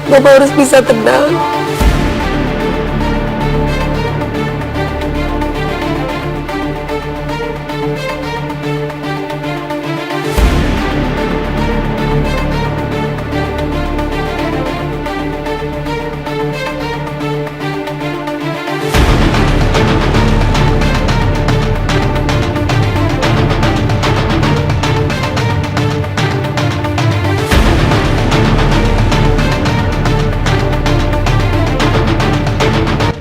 Mama harus bisa tenang.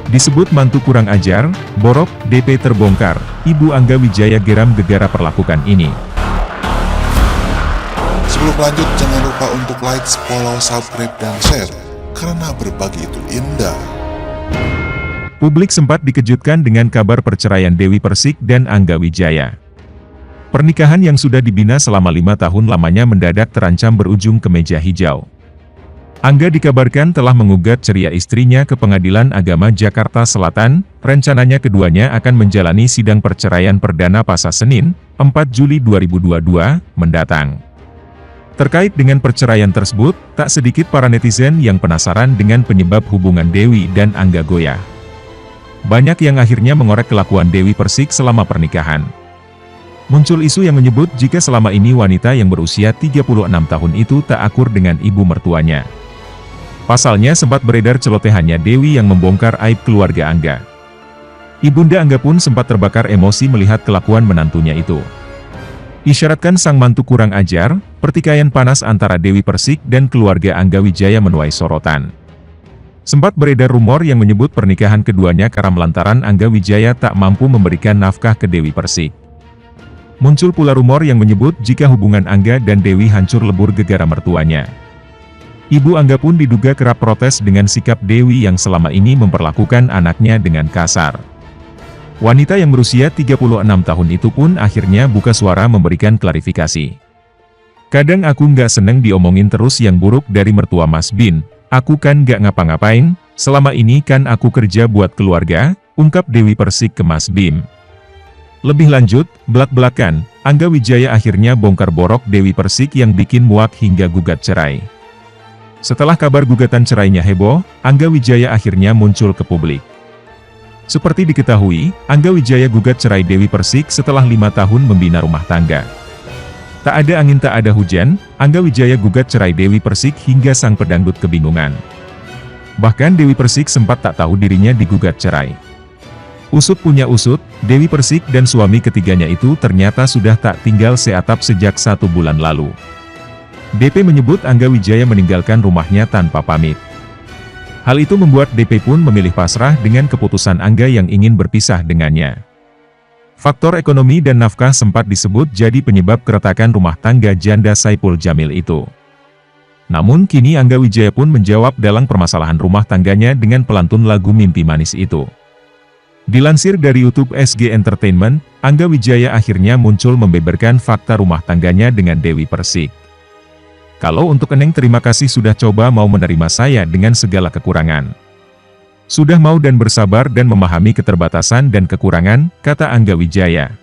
Disebut mantu kurang ajar, borok, DP terbongkar, Ibu Angga Wijaya geram gegara perlakukan ini. Sebelum lanjut, jangan lupa untuk like, follow, subscribe, dan share, karena berbagi itu indah. Publik sempat dikejutkan dengan kabar perceraian Dewi Persik dan Angga Wijaya. Pernikahan yang sudah dibina selama 5 tahun lamanya mendadak terancam berujung ke meja hijau. Angga dikabarkan telah menggugat ceria istrinya ke Pengadilan Agama Jakarta Selatan. Rencananya keduanya akan menjalani sidang perceraian perdana pada Senin, 4 Juli 2022, mendatang. Terkait dengan perceraian tersebut, tak sedikit para netizen yang penasaran dengan penyebab hubungan Dewi dan Angga goyah. Banyak yang akhirnya mengorek kelakuan Dewi Persik selama pernikahan. Muncul isu yang menyebut jika selama ini wanita yang berusia 36 tahun itu tak akur dengan ibu mertuanya. Pasalnya sempat beredar celotehannya Dewi yang membongkar aib keluarga Angga. Ibunda Angga pun sempat terbakar emosi melihat kelakuan menantunya itu. Isyaratkan sang mantu kurang ajar, pertikaian panas antara Dewi Persik dan keluarga Angga Wijaya menuai sorotan. Sempat beredar rumor yang menyebut pernikahan keduanya karam lantaran Angga Wijaya tak mampu memberikan nafkah ke Dewi Persik. Muncul pula rumor yang menyebut jika hubungan Angga dan Dewi hancur lebur gegara mertuanya. Ibu Angga pun diduga kerap protes dengan sikap Dewi yang selama ini memperlakukan anaknya dengan kasar. Wanita yang berusia 36 tahun itu pun akhirnya buka suara memberikan klarifikasi. Kadang aku nggak seneng diomongin terus yang buruk dari mertua Mas Bin, aku kan nggak ngapa-ngapain, selama ini kan aku kerja buat keluarga, ungkap Dewi Persik ke Mas Bim. Lebih lanjut, belak-belakan, Angga Wijaya akhirnya bongkar borok Dewi Persik yang bikin muak hingga gugat cerai. Setelah kabar gugatan cerainya heboh, Angga Wijaya akhirnya muncul ke publik. Seperti diketahui, Angga Wijaya gugat cerai Dewi Persik setelah 5 tahun membina rumah tangga. Tak ada angin tak ada hujan, Angga Wijaya gugat cerai Dewi Persik hingga sang pedangdut kebingungan. Bahkan Dewi Persik sempat tak tahu dirinya digugat cerai. Usut punya usut, Dewi Persik dan suami ketiganya itu ternyata sudah tak tinggal seatap sejak 1 bulan lalu. DP menyebut Angga Wijaya meninggalkan rumahnya tanpa pamit. Hal itu membuat DP pun memilih pasrah dengan keputusan Angga yang ingin berpisah dengannya. Faktor ekonomi dan nafkah sempat disebut jadi penyebab keretakan rumah tangga janda Saipul Jamil itu. Namun kini Angga Wijaya pun menjawab dalam permasalahan rumah tangganya dengan pelantun lagu Mimpi Manis itu. Dilansir dari YouTube SG Entertainment, Angga Wijaya akhirnya muncul membeberkan fakta rumah tangganya dengan Dewi Persik. Kalau untuk Eneng terima kasih sudah coba mau menerima saya dengan segala kekurangan. Sudah mau dan bersabar dan memahami keterbatasan dan kekurangan, kata Angga Wijaya.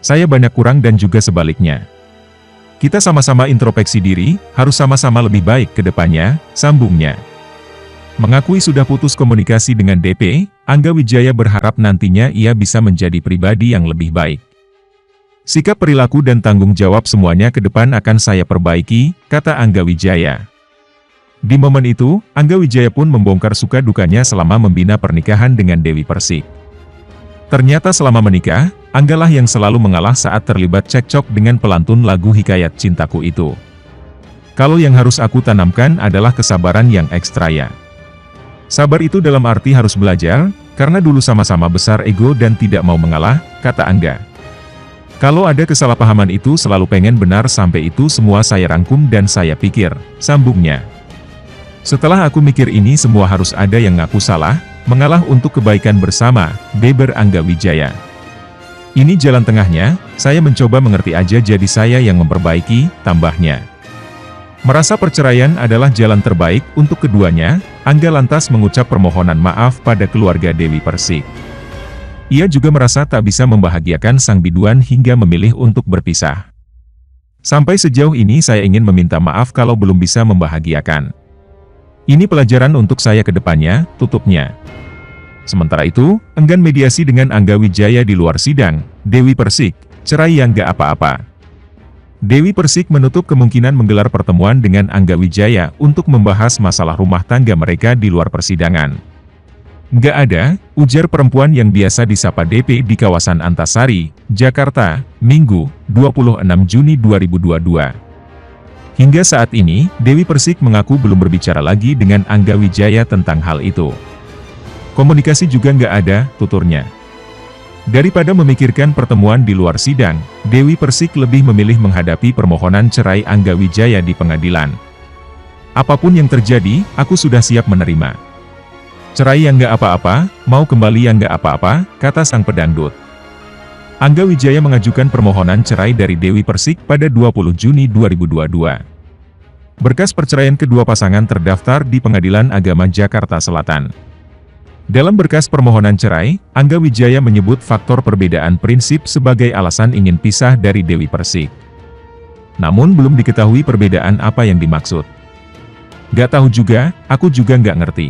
Saya banyak kurang dan juga sebaliknya. Kita sama-sama introspeksi diri, harus sama-sama lebih baik ke depannya, sambungnya. Mengakui sudah putus komunikasi dengan DP, Angga Wijaya berharap nantinya ia bisa menjadi pribadi yang lebih baik. Sikap perilaku dan tanggung jawab semuanya ke depan akan saya perbaiki, kata Angga Wijaya. Di momen itu, Angga Wijaya pun membongkar suka dukanya selama membina pernikahan dengan Dewi Persik. Ternyata selama menikah, Angga lah yang selalu mengalah saat terlibat cekcok dengan pelantun lagu Hikayat Cintaku itu. Kalau yang harus aku tanamkan adalah kesabaran yang ekstra ya. Sabar itu dalam arti harus belajar, karena dulu sama-sama besar ego dan tidak mau mengalah, kata Angga. Kalau ada kesalahpahaman itu selalu pengen benar sampai itu semua saya rangkum dan saya pikir, sambungnya. Setelah aku mikir ini semua harus ada yang ngaku salah, mengalah untuk kebaikan bersama, beber Angga Wijaya. Ini jalan tengahnya, saya mencoba mengerti aja jadi saya yang memperbaiki, tambahnya. Merasa perceraian adalah jalan terbaik untuk keduanya, Angga lantas mengucap permohonan maaf pada keluarga Dewi Persik. Ia juga merasa tak bisa membahagiakan sang biduan hingga memilih untuk berpisah. Sampai sejauh ini saya ingin meminta maaf kalau belum bisa membahagiakan. Ini pelajaran untuk saya ke depannya, tutupnya. Sementara itu, enggan mediasi dengan Angga Wijaya di luar sidang, Dewi Persik, cerai yang gak apa-apa. Dewi Persik menutup kemungkinan menggelar pertemuan dengan Angga Wijaya untuk membahas masalah rumah tangga mereka di luar persidangan. Nggak ada, ujar perempuan yang biasa disapa DP di kawasan Antasari, Jakarta, Minggu, 26 Juni 2022. Hingga saat ini, Dewi Persik mengaku belum berbicara lagi dengan Angga Wijaya tentang hal itu. Komunikasi juga nggak ada, tuturnya. Daripada memikirkan pertemuan di luar sidang, Dewi Persik lebih memilih menghadapi permohonan cerai Angga Wijaya di pengadilan. Apapun yang terjadi, aku sudah siap menerima. Cerai yang nggak apa-apa, mau kembali yang nggak apa-apa, kata sang pedangdut. Angga Wijaya mengajukan permohonan cerai dari Dewi Persik pada 20 Juni 2022. Berkas perceraian kedua pasangan terdaftar di Pengadilan Agama Jakarta Selatan. Dalam berkas permohonan cerai, Angga Wijaya menyebut faktor perbedaan prinsip sebagai alasan ingin pisah dari Dewi Persik. Namun belum diketahui perbedaan apa yang dimaksud. Gak tahu juga, aku juga nggak ngerti.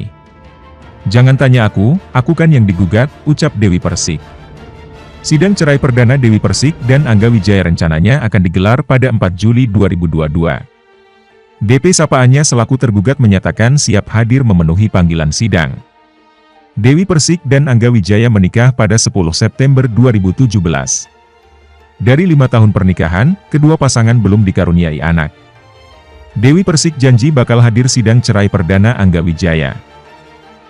Jangan tanya aku kan yang digugat, ucap Dewi Persik. Sidang cerai perdana Dewi Persik dan Angga Wijaya rencananya akan digelar pada 4 Juli 2022. DP sapaannya selaku tergugat menyatakan siap hadir memenuhi panggilan sidang. Dewi Persik dan Angga Wijaya menikah pada 10 September 2017. Dari 5 tahun pernikahan, kedua pasangan belum dikaruniai anak. Dewi Persik janji bakal hadir sidang cerai perdana Angga Wijaya.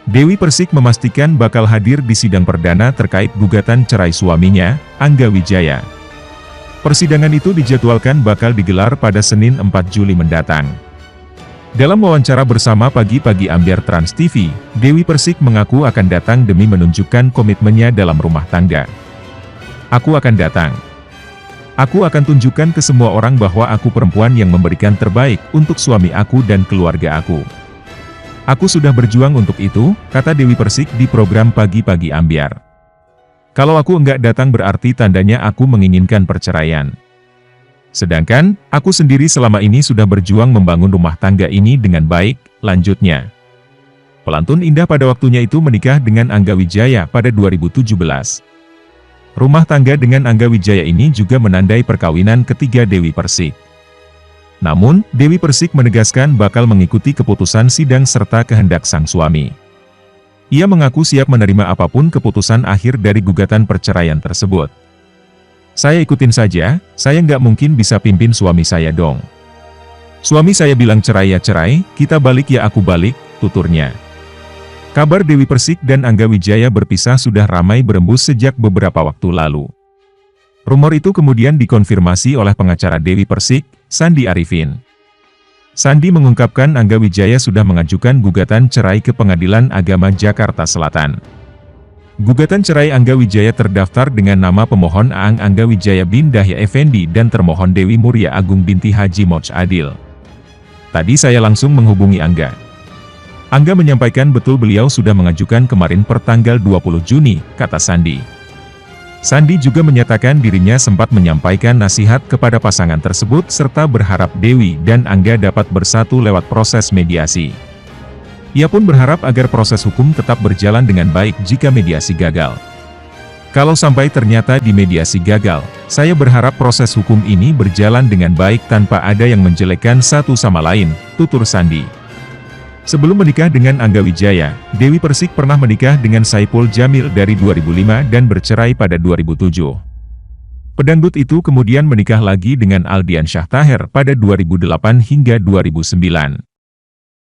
Dewi Persik memastikan bakal hadir di sidang perdana terkait gugatan cerai suaminya, Angga Wijaya. Persidangan itu dijadwalkan bakal digelar pada Senin 4 Juli mendatang. Dalam wawancara bersama Pagi-Pagi Ambiar Trans TV, Dewi Persik mengaku akan datang demi menunjukkan komitmennya dalam rumah tangga. Aku akan datang. Aku akan tunjukkan ke semua orang bahwa aku perempuan yang memberikan terbaik untuk suami aku dan keluarga aku. Aku sudah berjuang untuk itu, kata Dewi Persik di program Pagi-Pagi Ambiar. Kalau aku enggak datang berarti tandanya aku menginginkan perceraian. Sedangkan, aku sendiri selama ini sudah berjuang membangun rumah tangga ini dengan baik, lanjutnya. Pelantun Indah pada waktunya itu menikah dengan Angga Wijaya pada 2017. Rumah tangga dengan Angga Wijaya ini juga menandai perkawinan ketiga Dewi Persik. Namun, Dewi Persik menegaskan bakal mengikuti keputusan sidang serta kehendak sang suami. Ia mengaku siap menerima apapun keputusan akhir dari gugatan perceraian tersebut. Saya ikutin saja, saya nggak mungkin bisa pimpin suami saya dong. Suami saya bilang cerai ya cerai, kita balik ya aku balik, tuturnya. Kabar Dewi Persik dan Angga Wijaya berpisah sudah ramai berembus sejak beberapa waktu lalu. Rumor itu kemudian dikonfirmasi oleh pengacara Dewi Persik, Sandi Arifin. Sandi mengungkapkan Angga Wijaya sudah mengajukan gugatan cerai ke Pengadilan Agama Jakarta Selatan. Gugatan cerai Angga Wijaya terdaftar dengan nama pemohon Aang Angga Wijaya bin Dahya Effendi dan termohon Dewi Muria Agung binti Haji Moj Adil. Tadi saya langsung menghubungi Angga. Angga menyampaikan betul beliau sudah mengajukan kemarin pertanggal 20 Juni, kata Sandi. Sandi juga menyatakan dirinya sempat menyampaikan nasihat kepada pasangan tersebut serta berharap Dewi dan Angga dapat bersatu lewat proses mediasi. Ia pun berharap agar proses hukum tetap berjalan dengan baik jika mediasi gagal. Kalau sampai ternyata di mediasi gagal, saya berharap proses hukum ini berjalan dengan baik tanpa ada yang menjelekkan satu sama lain, tutur Sandi. Sebelum menikah dengan Angga Wijaya, Dewi Persik pernah menikah dengan Saipul Jamil dari 2005 dan bercerai pada 2007. Pedangdut itu kemudian menikah lagi dengan Aldian Syah Taher pada 2008 hingga 2009.